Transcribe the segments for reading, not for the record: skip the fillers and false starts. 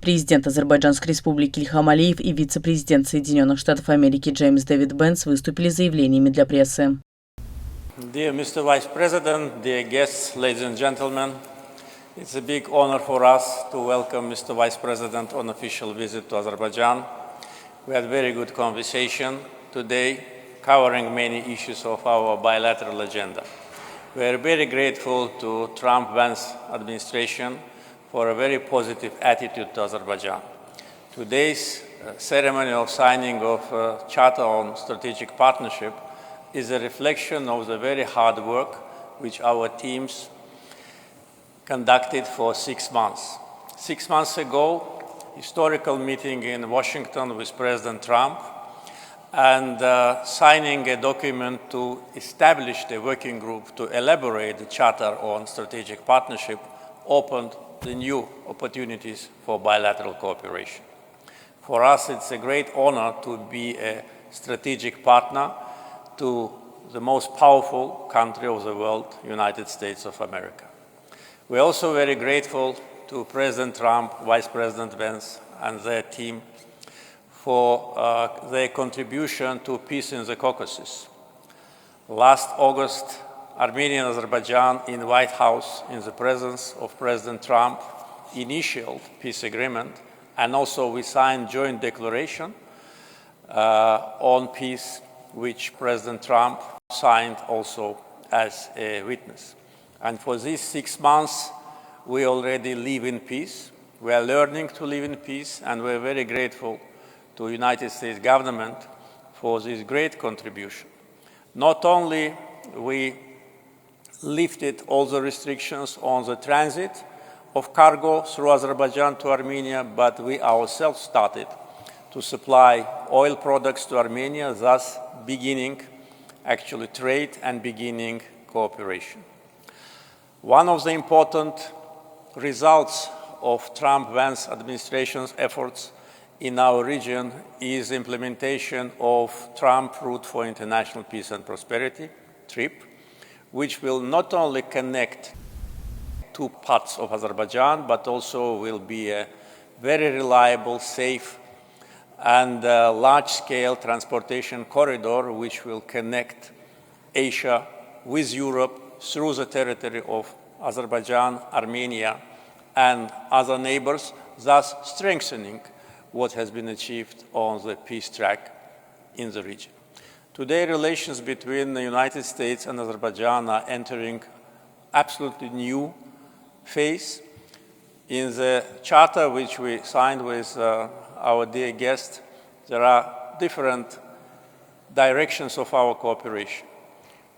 Президент Азербайджанской республики Ильхам Алиев и вице-президент Соединенных Штатов Америки Дэвид Вэнс выступили с заявлениями для прессы. Dear Mr. Vice President, dear guests, ladies and gentlemen, it's a big honor for us to welcome Mr. Vice President on official visit to Azerbaijan. We had a very good conversation today, covering many issues of our bilateral agenda. We are very grateful to Trump-Vance administration for a very positive attitude to Azerbaijan. Today's ceremony of signing of Charter on Strategic Partnership is a reflection of the very hard work which our teams conducted for 6 months. 6 months ago, historical meeting in Washington with President Trump and signing a document to establish the working group to elaborate the Charter on Strategic Partnership opened the new opportunities for bilateral cooperation. For us, it's a great honor to be a strategic partner to the most powerful country of the world, United States of America. We're also very grateful to President Trump, Vice President Vance, and their team for their contribution to peace in the Caucasus. Last August, Armenia and Azerbaijan in the White House, in the presence of President Trump, initialed peace agreement, and also we signed joint declaration on peace, which President Trump signed also as a witness. And for these 6 months, we already live in peace. We are learning to live in peace, and we're very grateful to the United States government for this great contribution. Not only we lifted all the restrictions on the transit of cargo through Azerbaijan to Armenia, but we ourselves started to supply oil products to Armenia, thus beginning actually trade and beginning cooperation. One of the important results of Trump-Vance administration's efforts in our region is implementation of Trump Route for International Peace and Prosperity, TRIP, which will not only connect two parts of Azerbaijan, but also will be a very reliable, safe, and large-scale transportation corridor which will connect Asia with Europe through the territory of Azerbaijan, Armenia, and other neighbors, thus strengthening what has been achieved on the peace track in the region. Today, relations between the United States and Azerbaijan are entering absolutely new phase. In the charter which we signed with our dear guest, there are different directions of our cooperation.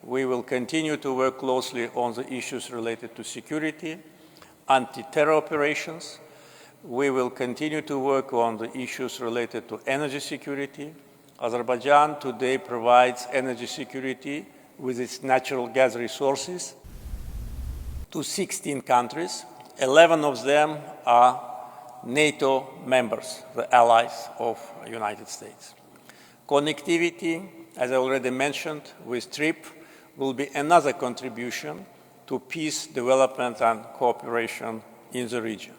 We will continue to work closely on the issues related to security, anti-terror operations. We will continue to work on the issues related to energy security. Azerbaijan today provides energy security with its natural gas resources to 16 countries. 11 of them are NATO members, the allies of the United States. Connectivity, as I already mentioned, with TRIP will be another contribution to peace, development, and cooperation in the region.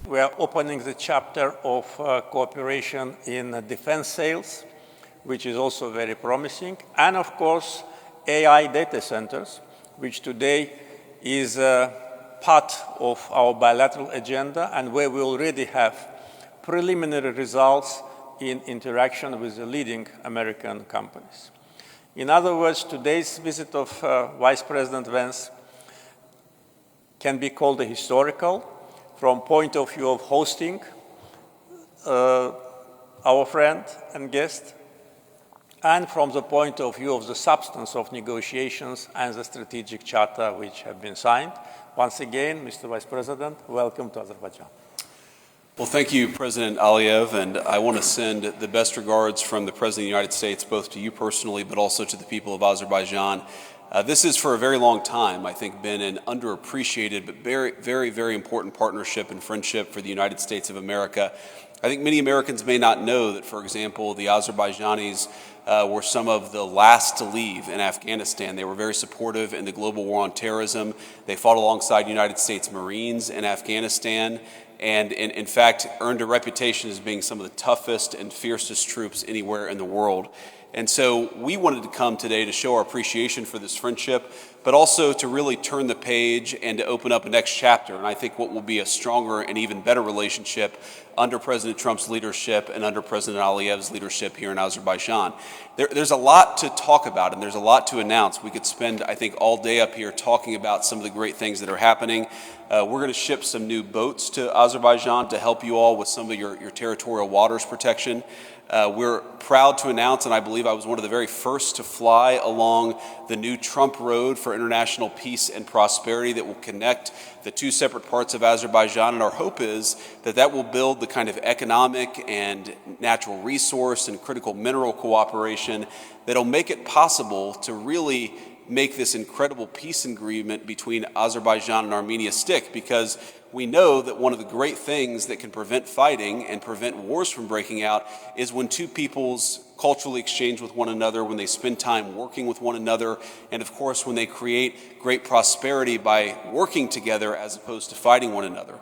We are opening the chapter of cooperation in defense sales, which is also very promising, and of course, AI data centers, which today is part of our bilateral agenda and where we already have preliminary results in interaction with the leading American companies. In other words, today's visit of Vice President Vance can be called a historical from point of view of hosting our friend and guest, and from the point of view of the substance of negotiations and the strategic charter which have been signed. Once again, Mr. Vice President, welcome to Azerbaijan. Well, thank you, President Aliyev, and I want to send the best regards from the President of the United States, both to you personally, but also to the people of Azerbaijan. This has for a very long time, I think, been an underappreciated but very, very, very important partnership and friendship for the United States of America. I think many Americans may not know that, for example, the Azerbaijanis were some of the last to leave in Afghanistan. They were very supportive in the global war on terrorism. They fought alongside United States Marines in Afghanistan, and in fact earned a reputation as being some of the toughest and fiercest troops anywhere in the world. And so we wanted to come today to show our appreciation for this friendship, but also to really turn the page and to open up a next chapter. And I think what will be a stronger and even better relationship under President Trump's leadership and under President Aliyev's leadership here in Azerbaijan. There's a lot to talk about and there's a lot to announce. We could spend, I think, all day up here talking about some of the great things that are happening. We're going to ship some new boats to Azerbaijan to help you all with some of your territorial waters protection. We're proud to announce, and I believe I was one of the very first to fly along the new Trump Road for international peace and prosperity that will connect the two separate parts of Azerbaijan. And our hope is that that will build the kind of economic and natural resource and critical mineral cooperation that will make it possible to really make this incredible peace agreement between Azerbaijan and Armenia stick, because we know that one of the great things that can prevent fighting and prevent wars from breaking out is when two peoples culturally exchange with one another, when they spend time working with one another, and of course when they create great prosperity by working together as opposed to fighting one another.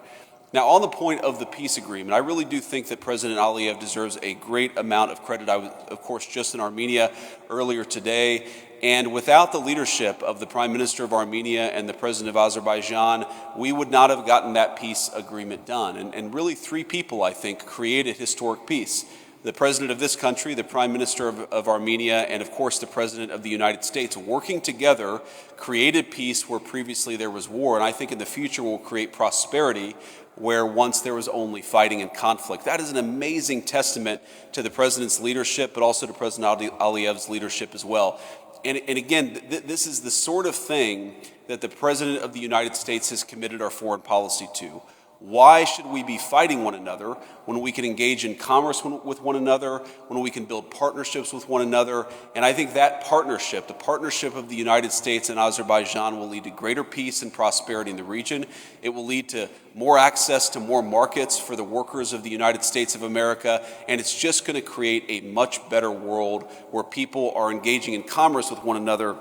Now, on the point of the peace agreement, I really do think that President Aliyev deserves a great amount of credit. I was, of course, just in Armenia earlier today, and without the leadership of the Prime Minister of Armenia and the President of Azerbaijan, we would not have gotten that peace agreement done. And really, three people, I think, created historic peace. The President of this country, the Prime Minister of Armenia, and of course the President of the United States, working together, created peace where previously there was war, and I think in the future will create prosperity where once there was only fighting and conflict. That is an amazing testament to the President's leadership, but also to President Aliyev's leadership as well. And again, this is the sort of thing that the President of the United States has committed our foreign policy to. Why should we be fighting one another when we can engage in commerce with one another, when we can build partnerships with one another? And I think that partnership, the partnership of the United States and Azerbaijan, will lead to greater peace and prosperity in the region. It will lead to more access to more markets for the workers of the United States of America, and it's just going to create a much better world where people are engaging in commerce with one another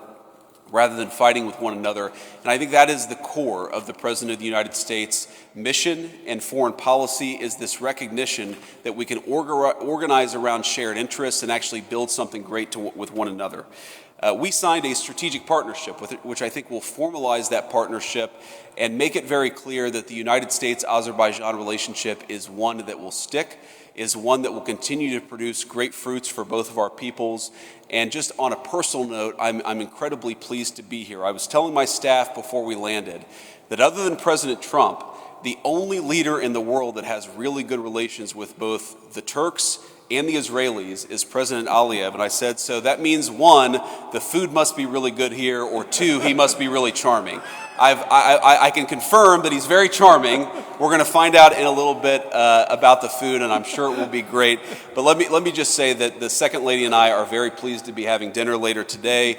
rather than fighting with one another. And I think that is the core of the President of the United States' mission and foreign policy, is this recognition that we can organize around shared interests and actually build something great with one another. We signed a strategic partnership, which I think will formalize that partnership and make it very clear that the United States-Azerbaijan relationship is one that will stick, is one that will continue to produce great fruits for both of our peoples. And just on a personal note, I'm incredibly pleased to be here. I was telling my staff before we landed that other than President Trump, the only leader in the world that has really good relations with both the Turks and the Israelis is President Aliyev. And I said, so that means one, the food must be really good here, or two, he must be really charming. I can confirm that he's very charming. We're going to find out in a little bit about the food, and I'm sure it will be great. But let me just say that the Second Lady and I are very pleased to be having dinner later today.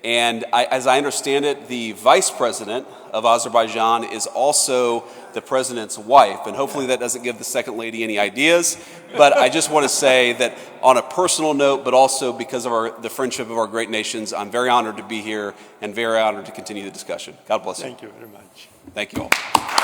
And as I understand it, the Vice President of Azerbaijan is also the President's wife. And hopefully that doesn't give the Second Lady any ideas. But I just want to say that on a personal note, but also because of the friendship of our great nations, I'm very honored to be here and very honored to continue the discussion. God bless you. Thank you very much. Thank you all.